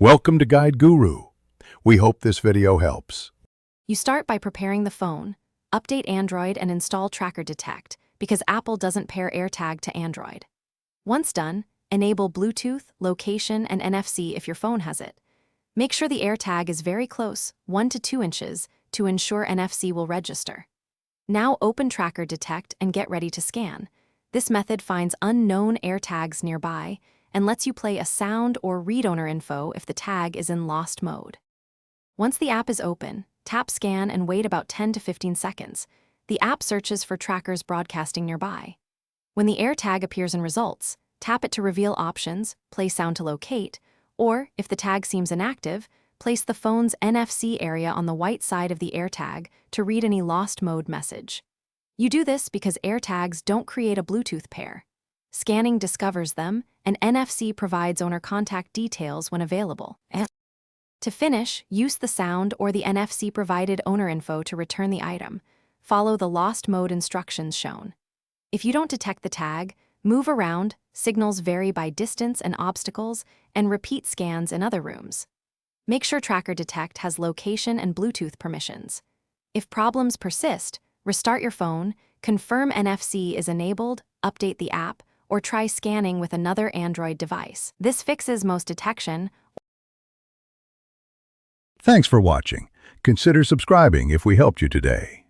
Welcome to Guide Guru. We hope this video helps. You start by preparing the phone, update Android and install Tracker Detect because Apple doesn't pair AirTag to Android. Once done, enable Bluetooth, location, and NFC if your phone has it. Make sure the AirTag is very close, 1 to 2 inches, to ensure NFC will register. Now open Tracker Detect and get ready to scan. This method finds unknown AirTags nearby and lets you play a sound or read owner info if the tag is in lost mode. Once the app is open, tap Scan and wait about 10 to 15 seconds. The app searches for trackers broadcasting nearby. When the AirTag appears in results, tap it to reveal options, play sound to locate, or, if the tag seems inactive, place the phone's NFC area on the white side of the AirTag to read any lost mode message. You do this because AirTags don't create a Bluetooth pair. Scanning discovers them, and NFC provides owner contact details when available. To finish, use the sound or the NFC-provided owner info to return the item. Follow the lost mode instructions shown. If you don't detect the tag, move around, signals vary by distance and obstacles, and repeat scans in other rooms. Make sure Tracker Detect has location and Bluetooth permissions. If problems persist, restart your phone, confirm NFC is enabled, update the app, or try scanning with another Android device. This fixes most detection. Thanks for watching. Consider subscribing if we helped you today.